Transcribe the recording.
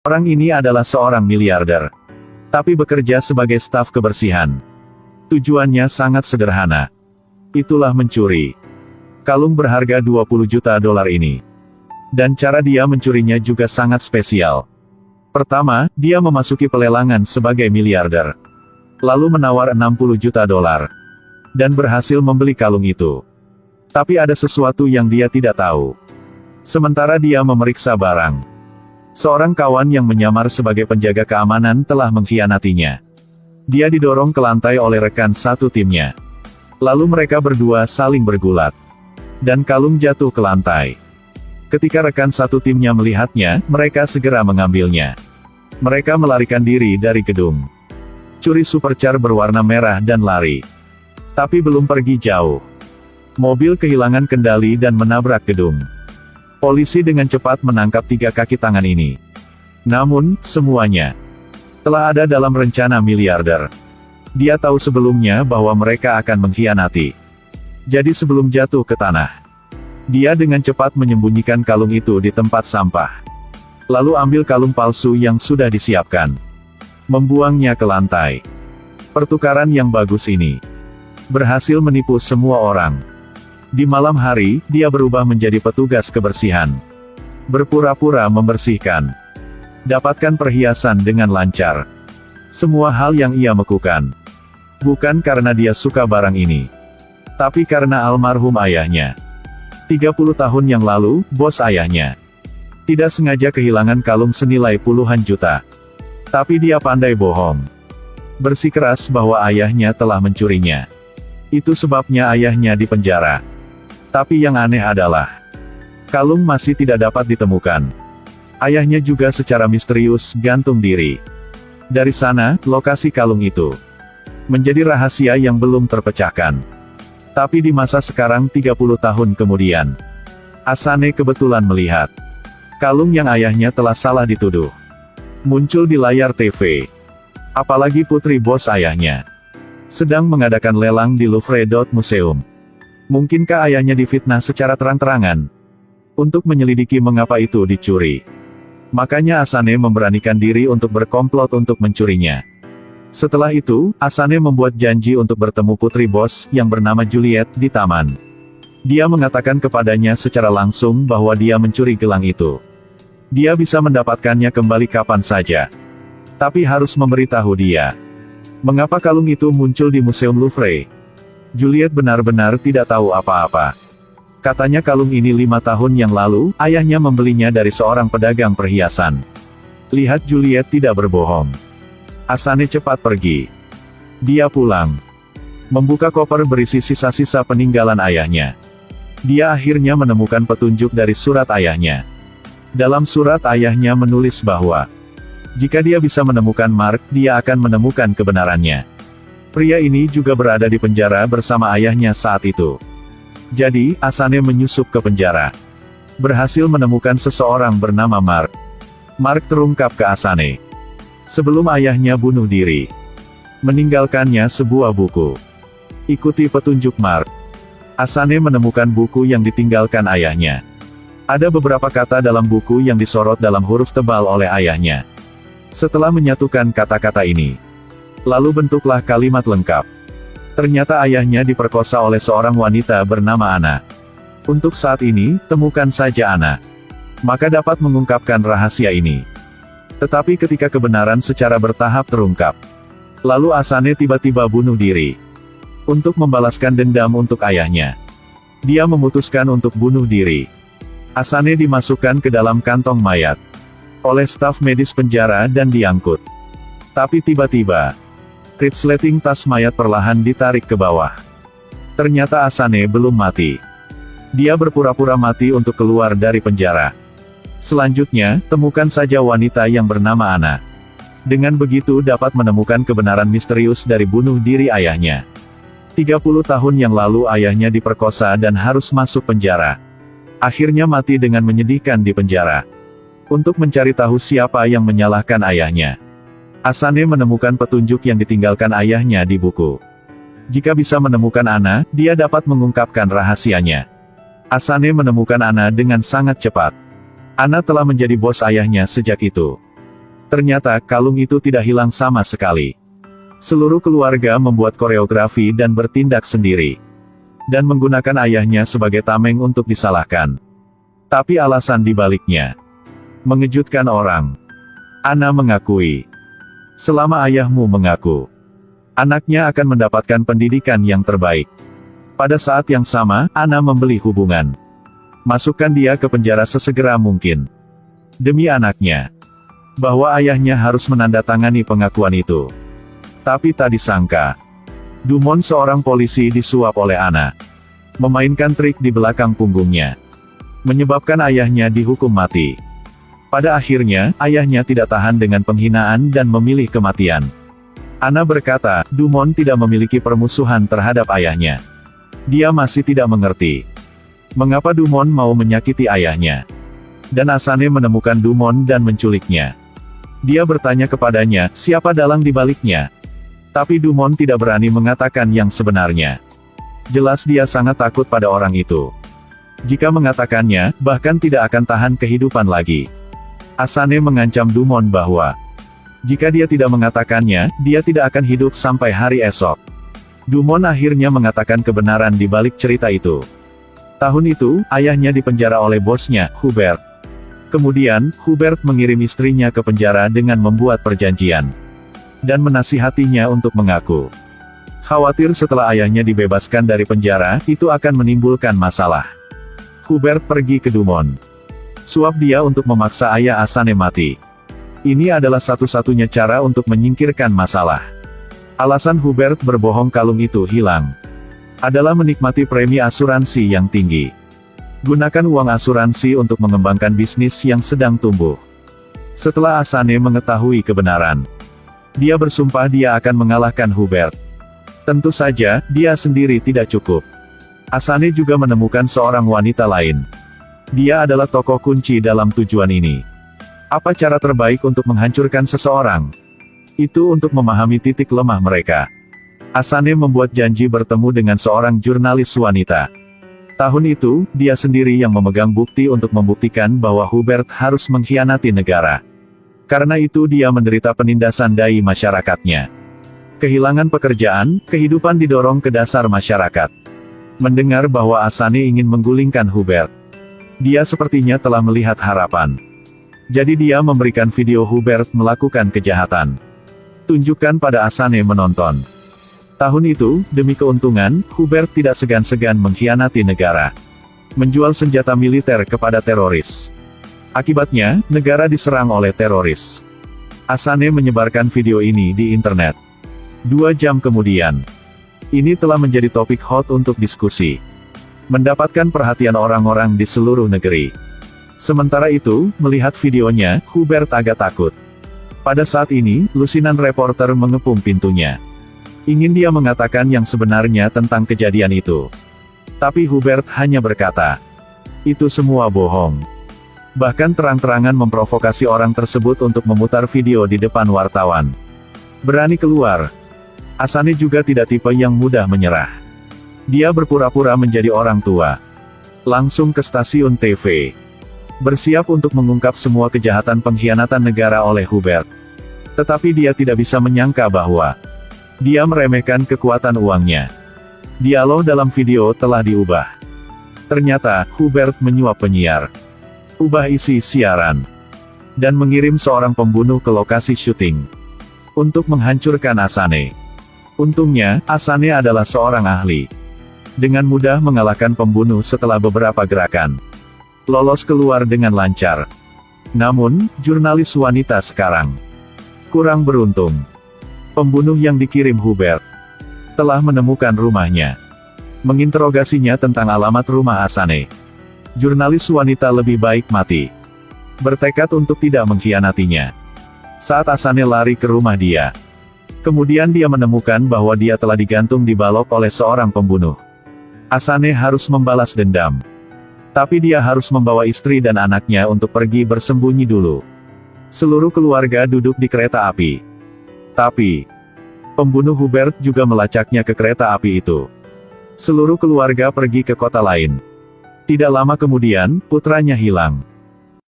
Orang ini adalah seorang miliarder, tapi bekerja sebagai staf kebersihan. Tujuannya sangat sederhana. Itulah mencuri kalung berharga 20 juta dolar ini. Dan cara dia mencurinya juga sangat spesial. Pertama, dia memasuki pelelangan sebagai miliarder, lalu menawar 60 juta dolar, dan berhasil membeli kalung itu. Tapi ada sesuatu yang dia tidak tahu. Sementara dia memeriksa barang, seorang kawan yang menyamar sebagai penjaga keamanan telah mengkhianatinya. Dia didorong ke lantai oleh rekan satu timnya. Lalu mereka berdua saling bergulat, dan kalung jatuh ke lantai. Ketika rekan satu timnya melihatnya, mereka segera mengambilnya. Mereka melarikan diri dari gedung curi supercar berwarna merah dan lari. Tapi belum pergi jauh, mobil kehilangan kendali dan menabrak gedung. Polisi dengan cepat menangkap 3 kaki tangan ini. Namun, semuanya telah ada dalam rencana miliarder. Dia tahu sebelumnya bahwa mereka akan mengkhianati. Jadi sebelum jatuh ke tanah, dia dengan cepat menyembunyikan kalung itu di tempat sampah. Lalu ambil kalung palsu yang sudah disiapkan, membuangnya ke lantai. Pertukaran yang bagus ini berhasil menipu semua orang. Di malam hari, dia berubah menjadi petugas kebersihan, berpura-pura membersihkan, dapatkan perhiasan dengan lancar. Semua hal yang ia lakukan bukan karena dia suka barang ini, tapi karena almarhum ayahnya. 30 tahun yang lalu, bos ayahnya tidak sengaja kehilangan kalung senilai puluhan juta. Tapi dia pandai bohong, bersikeras bahwa ayahnya telah mencurinya. Itu sebabnya ayahnya dipenjara. Tapi yang aneh adalah, kalung masih tidak dapat ditemukan. Ayahnya juga secara misterius gantung diri. Dari sana, lokasi kalung itu menjadi rahasia yang belum terpecahkan. Tapi di masa sekarang 30 tahun kemudian, Asane kebetulan melihat kalung yang ayahnya telah salah dituduh muncul di layar TV. Apalagi putri bos ayahnya sedang mengadakan lelang di Louvre Museum. Mungkinkah ayahnya difitnah secara terang-terangan untuk menyelidiki mengapa itu dicuri? Makanya Asane memberanikan diri untuk berkomplot untuk mencurinya. Setelah itu, Asane membuat janji untuk bertemu putri bos, yang bernama Juliet, di taman. Dia mengatakan kepadanya secara langsung bahwa dia mencuri gelang itu. Dia bisa mendapatkannya kembali kapan saja. Tapi harus memberitahu dia mengapa kalung itu muncul di Museum Louvre. Juliet benar-benar tidak tahu apa-apa. Katanya kalung ini 5 tahun yang lalu, ayahnya membelinya dari seorang pedagang perhiasan. Lihat, Juliet tidak berbohong. Asane cepat pergi. Dia pulang, membuka koper berisi sisa-sisa peninggalan ayahnya. Dia akhirnya menemukan petunjuk dari surat ayahnya. Dalam surat ayahnya menulis bahwa jika dia bisa menemukan Mark, dia akan menemukan kebenarannya. Pria ini juga berada di penjara bersama ayahnya saat itu. Jadi, Asane menyusup ke penjara, berhasil menemukan seseorang bernama Mark. Mark terungkap ke Asane sebelum ayahnya bunuh diri, meninggalkannya sebuah buku. Ikuti petunjuk Mark. Asane menemukan buku yang ditinggalkan ayahnya. Ada beberapa kata dalam buku yang disorot dalam huruf tebal oleh ayahnya. Setelah menyatukan kata-kata ini, lalu bentuklah kalimat lengkap. Ternyata ayahnya diperkosa oleh seorang wanita bernama Ana. Untuk saat ini, temukan saja Ana, maka dapat mengungkapkan rahasia ini. Tetapi ketika kebenaran secara bertahap terungkap, lalu Asane tiba-tiba bunuh diri untuk membalaskan dendam untuk ayahnya. Dia memutuskan untuk bunuh diri. Asane dimasukkan ke dalam kantong mayat oleh staf medis penjara dan diangkut. Tapi tiba-tiba, resleting tas mayat perlahan ditarik ke bawah. Ternyata Asane belum mati. Dia berpura-pura mati untuk keluar dari penjara. Selanjutnya, temukan saja wanita yang bernama Ana. Dengan begitu dapat menemukan kebenaran misterius dari bunuh diri ayahnya. 30 tahun yang lalu ayahnya diperkosa dan harus masuk penjara. Akhirnya mati dengan menyedihkan di penjara. Untuk mencari tahu siapa yang menyalahkan ayahnya, Asane menemukan petunjuk yang ditinggalkan ayahnya di buku. Jika bisa menemukan Ana, dia dapat mengungkapkan rahasianya. Asane menemukan Ana dengan sangat cepat. Ana telah menjadi bos ayahnya sejak itu. Ternyata kalung itu tidak hilang sama sekali. Seluruh keluarga membuat koreografi dan bertindak sendiri. Dan menggunakan ayahnya sebagai tameng untuk disalahkan. Tapi alasan dibaliknya mengejutkan orang. Ana mengakui, selama ayahmu mengaku, anaknya akan mendapatkan pendidikan yang terbaik. Pada saat yang sama, Ana membeli hubungan. Masukkan dia ke penjara sesegera mungkin. Demi anaknya. Bahwa ayahnya harus menandatangani pengakuan itu. Tapi tak disangka. Dumont, seorang polisi, disuap oleh Ana. Memainkan trik di belakang punggungnya. Menyebabkan ayahnya dihukum mati. Pada akhirnya, ayahnya tidak tahan dengan penghinaan dan memilih kematian. Ana berkata, Dumont tidak memiliki permusuhan terhadap ayahnya. Dia masih tidak mengerti mengapa Dumont mau menyakiti ayahnya. Dan Asane menemukan Dumont dan menculiknya. Dia bertanya kepadanya, siapa dalang di baliknya? Tapi Dumont tidak berani mengatakan yang sebenarnya. Jelas dia sangat takut pada orang itu. Jika mengatakannya, bahkan tidak akan tahan kehidupan lagi. Asane mengancam Dumont bahwa jika dia tidak mengatakannya, dia tidak akan hidup sampai hari esok. Dumont akhirnya mengatakan kebenaran di balik cerita itu. Tahun itu, ayahnya dipenjara oleh bosnya, Hubert. Kemudian, Hubert mengirim istrinya ke penjara dengan membuat perjanjian. Dan menasihatinya untuk mengaku. Khawatir setelah ayahnya dibebaskan dari penjara, itu akan menimbulkan masalah. Hubert pergi ke Dumont. Suap dia untuk memaksa ayah Asane mati. Ini adalah satu-satunya cara untuk menyingkirkan masalah. Alasan Hubert berbohong kalung itu hilang adalah menikmati premi asuransi yang tinggi. Gunakan uang asuransi untuk mengembangkan bisnis yang sedang tumbuh. Setelah Asane mengetahui kebenaran, dia bersumpah dia akan mengalahkan Hubert. Tentu saja, dia sendiri tidak cukup. Asane juga menemukan seorang wanita lain. Dia adalah tokoh kunci dalam tujuan ini. Apa cara terbaik untuk menghancurkan seseorang? Itu untuk memahami titik lemah mereka. Asane membuat janji bertemu dengan seorang jurnalis wanita. Tahun itu, dia sendiri yang memegang bukti untuk membuktikan bahwa Hubert harus mengkhianati negara. Karena itu dia menderita penindasan dari masyarakatnya. Kehilangan pekerjaan, kehidupan didorong ke dasar masyarakat. Mendengar bahwa Asane ingin menggulingkan Hubert, dia sepertinya telah melihat harapan. Jadi dia memberikan video Hubert melakukan kejahatan. Tunjukkan pada Asane menonton. Tahun itu, demi keuntungan, Hubert tidak segan-segan mengkhianati negara. Menjual senjata militer kepada teroris. Akibatnya, negara diserang oleh teroris. Asane menyebarkan video ini di internet. 2 jam kemudian, ini telah menjadi topik hot untuk diskusi. Mendapatkan perhatian orang-orang di seluruh negeri. Sementara itu, melihat videonya, Hubert agak takut. Pada saat ini, lusinan reporter mengepung pintunya. Ingin dia mengatakan yang sebenarnya tentang kejadian itu. Tapi Hubert hanya berkata, itu semua bohong. Bahkan terang-terangan memprovokasi orang tersebut untuk memutar video di depan wartawan. Berani keluar. Asane juga tidak tipe yang mudah menyerah. Dia berpura-pura menjadi orang tua. Langsung ke stasiun TV. Bersiap untuk mengungkap semua kejahatan pengkhianatan negara oleh Hubert. Tetapi dia tidak bisa menyangka bahwa dia meremehkan kekuatan uangnya. Dialog dalam video telah diubah. Ternyata, Hubert menyuap penyiar. Ubah isi siaran. Dan mengirim seorang pembunuh ke lokasi syuting. Untuk menghancurkan Asane. Untungnya, Asane adalah seorang ahli. Dengan mudah mengalahkan pembunuh setelah beberapa gerakan. Lolos keluar dengan lancar. Namun, jurnalis wanita sekarang kurang beruntung. Pembunuh yang dikirim Hubert telah menemukan rumahnya. Menginterogasinya tentang alamat rumah Asane. Jurnalis wanita lebih baik mati. Bertekad untuk tidak mengkhianatinya. Saat Asane lari ke rumah dia, kemudian dia menemukan bahwa dia telah digantung di balok oleh seorang pembunuh. Asane harus membalas dendam. Tapi dia harus membawa istri dan anaknya untuk pergi bersembunyi dulu. Seluruh keluarga duduk di kereta api. Tapi, pembunuh Hubert juga melacaknya ke kereta api itu. Seluruh keluarga pergi ke kota lain. Tidak lama kemudian, putranya hilang.